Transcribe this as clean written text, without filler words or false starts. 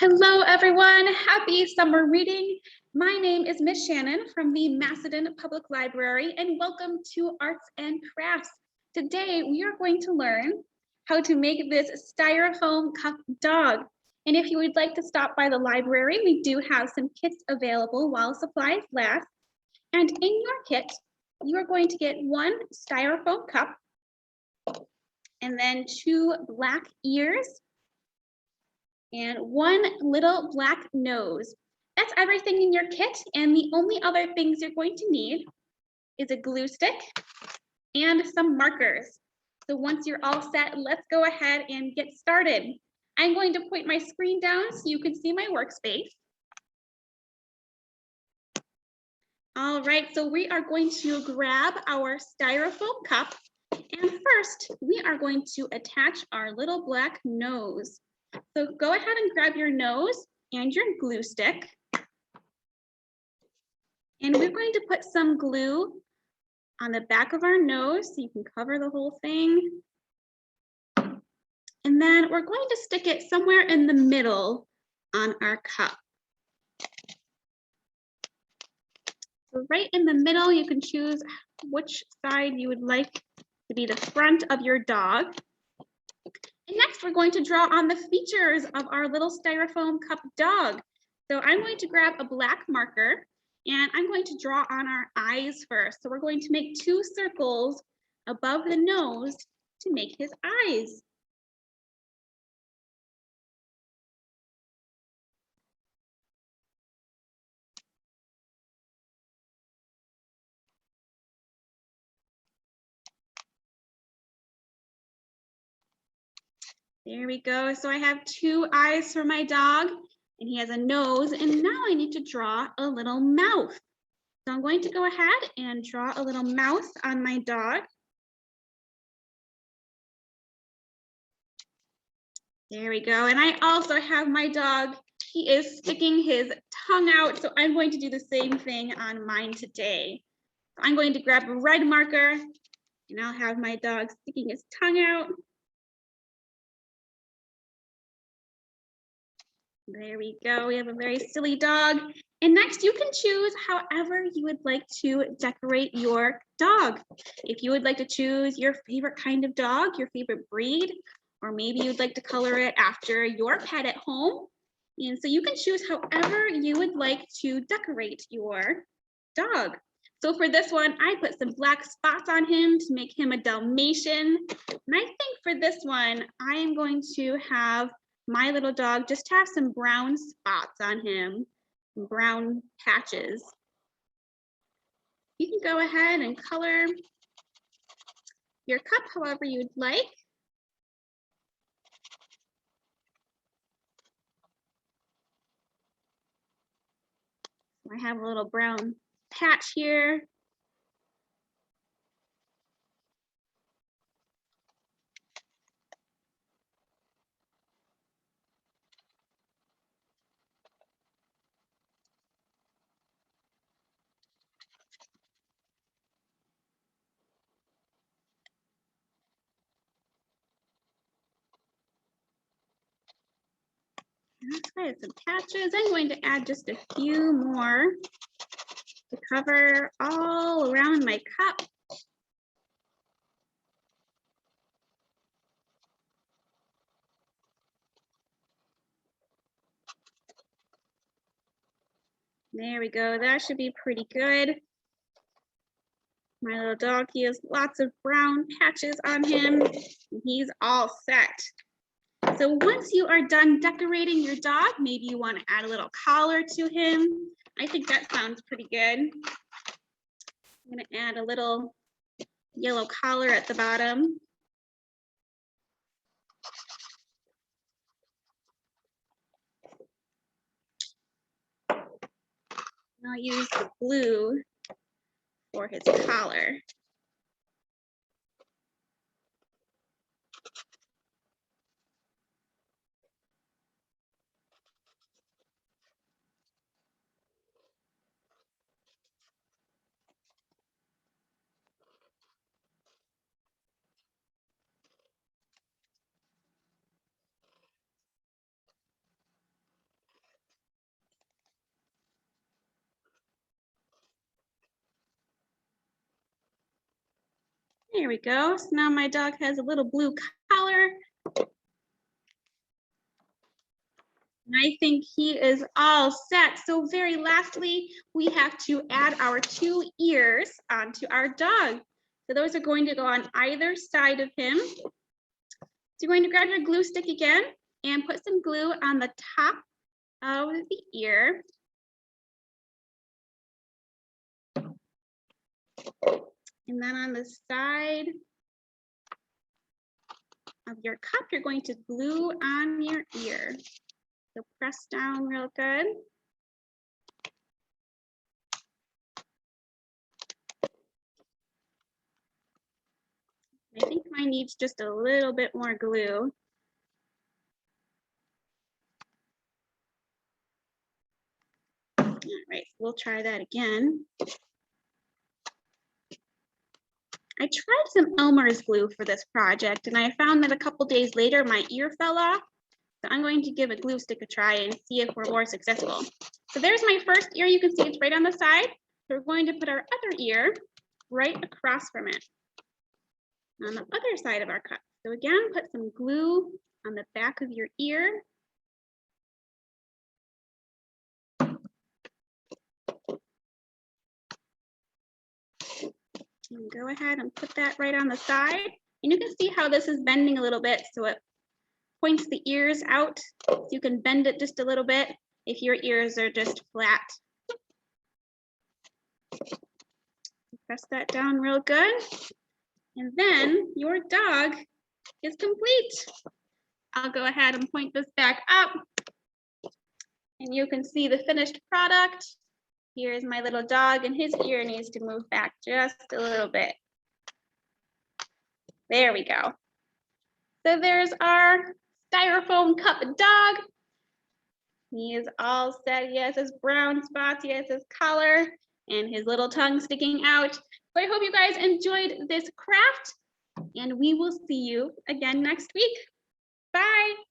Hello, everyone. Happy summer reading. My name is Miss Shannon from the Macedon Public Library, and welcome to Arts and Crafts. Today, we are going to learn how to make this styrofoam cup dog. And if you would like to stop by the library, we do have some kits available while supplies last. And in your kit, you are going to get one styrofoam cup and then 2 black ears and 1 little black nose. That's everything in your kit, and the only other things you're going to need is a glue stick and some markers. So once you're all set, let's go ahead and get started. I'm going to point my screen down so you can see my workspace. All right, so we are going to grab our styrofoam cup, and first we are going to attach our little black nose. So go ahead and grab your nose and your glue stick. And we're going to put some glue on the back of our nose so you can cover the whole thing. And then we're going to stick it somewhere in the middle on our cup. So right in the middle, you can choose which side you would like to be the front of your dog. And next, we're going to draw on the features of our little styrofoam cup dog. So I'm going to grab a black marker and I'm going to draw on our eyes first. So we're going to make 2 circles above the nose to make his eyes. There we go. So I have 2 eyes for my dog, and he has a nose, and now I need to draw a little mouth. So I'm going to go ahead and draw a little mouth on my dog. There we go. And I also have my dog. He is sticking his tongue out, so I'm going to do the same thing on mine today. So I'm going to grab a red marker, and I'll have my dog sticking his tongue out. There we go. We have a very silly dog. And next, you can choose however you would like to decorate your dog. If you would like to choose your favorite kind of dog, your favorite breed, or maybe you'd like to color it after your pet at home. And so you can choose however you would like to decorate your dog. So for this one, I put some black spots on him to make him a Dalmatian. And I think for this one, I am going to have my little dog just have some brown spots on him, brown patches. You can go ahead and color your cup however you'd like. I have a little brown patch here. Let's some patches. I'm going to add just a few more to cover all around my cup. There we go. That should be pretty good. My little dog, he has lots of brown patches on him. And he's all set. So once you are done decorating your dog, maybe you want to add a little collar to him. I think that sounds pretty good. I'm going to add a little yellow collar at the bottom. And I'll use the blue for his collar. There we go. So now my dog has a little blue collar. And I think he is all set. So very lastly, we have to add our 2 ears onto our dog. So those are going to go on either side of him. So you're going to grab your glue stick again and put some glue on the top of the ear. And then on the side of your cup, you're going to glue on your ear. So press down real good. I think mine needs just a little bit more glue. All right, we'll try that again. I tried some Elmer's glue for this project and I found that a couple days later my ear fell off. So I'm going to give a glue stick a try and see if we're more successful. So there's my first ear. You can see it's right on the side. So we're going to put our other ear right across from it on the other side of our cup. So again, put some glue on the back of your ear. And go ahead and put that right on the side. And you can see how this is bending a little bit. So it points the ears out. So you can bend it just a little bit if your ears are just flat. Press that down real good. And then your dog is complete. I'll go ahead and point this back up. And you can see the finished product. Here's my little dog and his ear needs to move back just a little bit. There we go. So there's our Styrofoam cup dog. He is all set. He has his brown spots, he has his collar and his little tongue sticking out. So I hope you guys enjoyed this craft and we will see you again next week. Bye.